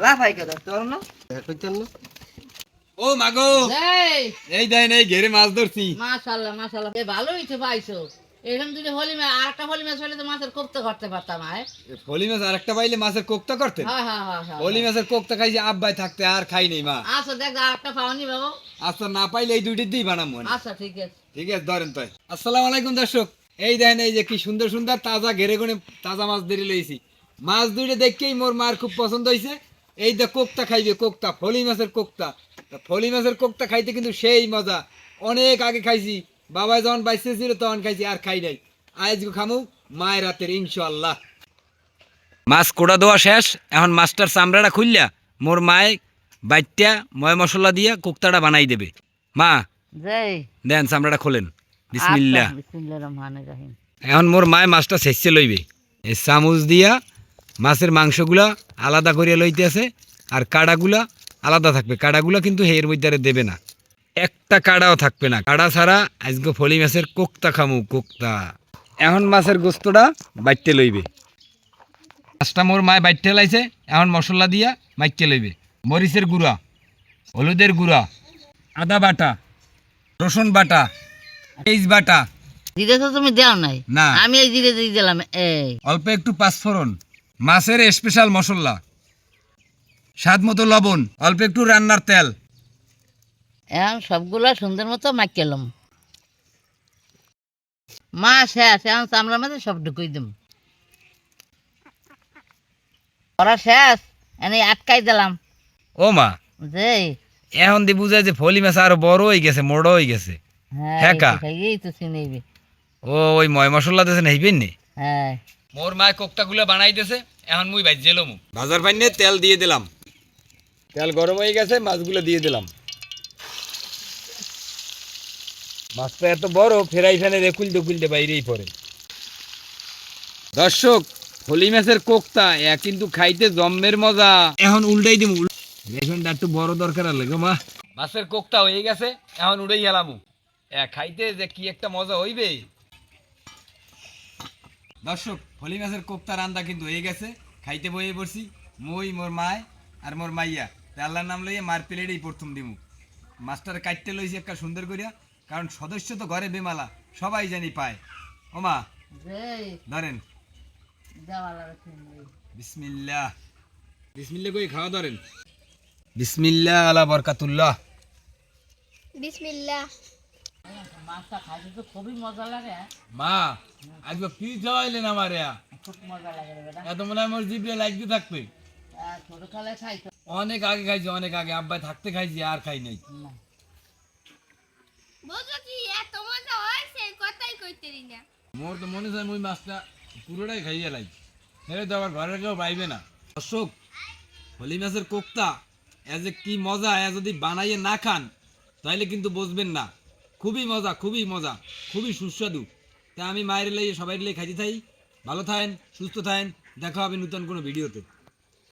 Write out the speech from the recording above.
লাফাই কথা তোর না ও মাগো এই দেন এই ঘেরে মাছ ধরছি। মাশাআল্লাহ মাশাআল্লাহ ভালো হইছে পাইছো। এরকম যদি হলি মাছ আরেকটা হলি মাছ হলে তো মাছের কোপ্তা করতে পারতাম। ফলি মাছ আরেকটা পাইলে মাছের কোক্তা করতেন। হ্যাঁ হ্যাঁ হ্যাঁ হ্যাঁ ফলি মাছের কোক্তা খাইছি আব্বাই থাকতে আর খাই নাই মা। আচ্ছা দেখ আরেকটা পাওনি বাবু। আচ্ছা না পাইলে এই দুইটি দিয়ে বানাবো। আচ্ছা ঠিক আছে ঠিক আছে ধরেন তাই। আসসালামু আলাইকুম দর্শক, এই দেখেন এই যে কি সুন্দর সুন্দর তাজা ঘেরে গুনে তাজা মাছ ধরে লইছি। মাছ দুইটা দেখেই মোর মার খুব পছন্দ হয়েছে। এই যে কোক্তা খাইবে, কোক্তা ফলি মাছের কোক্তা। ফলি মাছের কোক্তা খাইতে কিন্তু সেই মজা। অনেক আগে খাইছি, বাবা যখন বাইসে ছিল তখন খাইছি, আর খাই নাই। আজকে খামু মায়ের রাতের ইনশাআল্লাহ। মাছ কোড়া দেওয়া শেষ, এখন মাছটার চামড়াটা খুললা মোর মায়ে বাইটটা ময় মশলা দিয়া কোক্তাটা বানাই দেবে। মা জয় দেন চামড়াটা খোলেন। বিসমিল্লাহ। বিসমিল্লাহির রহমানির রহিম। এখন মোর মায় মাছটা ছেঁচে লইবে। এই চামচ দিয়া মাছের মাংসগুলা আলাদা করিয়া লইতে আছে, আর কাড়াগুলা আলাদা থাকবে। কাড়াগুলা কিন্তু এর মধ্যে আর দেবে না, একটা কাড়াও থাকবে না। কাড়া ছাড়া আজকে ফলি মাছের কোক্তা খামু, কোক্তা। এখন মাছের গোস্তটা বাইটতে লইবে। মাছটা মোর মায় বাইটতে লাইছে, এখন মশলা দিয়া মাইকে লইবে। মরিচের গুঁড়া, হলুদের গুঁড়া, আদা বাটা, রসুন বাটা, পেঁয়াজ বাটা। জিরে তো তুমি দাও নাই না, আমি এই জিরে দিয়ে দিলাম। এই অল্প একটু পাঁচফোড়ন, মাছের স্পেশাল মশলা, স্বাদ মতো লবণ, অল্প একটু রান্নার তেল। এখন সবগুলা সুন্দর মতো মাইকেলাম। মা শেষ, এখন চামড়ার মধ্যে সব ঢুকুই দিম। ওরা শেষ, এনে আটকাই দিলাম। ও মা, যে এখন দি বুঝায় যে ফলি মাছ আরো বড় হয়ে গেছে, মোড়ো হয়ে গেছে। হ্যাঁ কা? এই তো চিনেইবে। ও ওই ময় মশলা দিয়েছেন হইবেন নি? হ্যাঁ মোর মায় কোক্তাগুলো বানাই দিয়েছে, এখন মুই ভাজি এলো। ভাজার পাইনে তেল দিয়ে দিলাম। তেল গরম হয়ে গেছে, মাছগুলো দিয়ে দিলাম। মাছটা এত বড়, ফেরাই ফেনে খুলতে বাইরেই পড়ে। দর্শক, ফলি মাছের কোক্তা কিন্তু খাইতে জম্মের মজা। এখন উল্টাই দিমু। এখন একটু বড় দরকার লাগে মা। মাছের কোক্তা হয়ে গেছে, এখন উড়াই গেলাম। খাইতে যে কি একটা মজা হইবে। দর্শক, ফলি মাছের কোপ্তা রান্দা কিন্তু হয়ে গেছে। খাইতে বইয়ে পড়ছি মই, মোর মায় আর মোর মাইয়া। আল্লাহর নাম লইয়া মার প্লেটেই প্রথম দিমু। মাছটার কাটতে লইছি একটা সুন্দর করিয়া, কারণ সদস্য তো ঘরে বেমালা, সবাই জানি পায়। ও মা ধরেন। বিসমিল্লাহ। বিসমিল্লাহ কই খাওয়া ধরেন। বিসমিল্লাহ আলা বরকাতুল্লাহ। বিসমিল্লাহ। মাছটা খাইতে তো খুবই মজা লাগে। মা আজকে কি খাওয়াইলেন আমারে? খুব মজা লাগে রে বেটা। এত মনে হয় মোর জিভে লাগতে থাকবে। ছোটকালে খাইতো। অনেক আগে খাইছি, অনেক আগে আব্বাই থাকতে খাইছি, আর খাই নাই। বুঝো কি এত মজা হয়েছে কথাই কইতেরি না। মোর তো মনে হয় ওই মাছটা পুরোটাই খাইয়ে লাই, হেরে তো আবার ঘরে কেউ পাইবে না। দর্শক, ফলি মাছের কোক্তা যে কি মজা, যদি বানাইয়ে না খান তাহলে কিন্তু বুঝবেন না। খুবই মজা, খুবই মজা, খুবই সুস্বাদু। তা আমি মায়ের লাই সবাই লাই খাইতে থাই। ভালো থাকেন, সুস্থ থাকেন, দেখা হবে নতুন কোনো ভিডিওতে।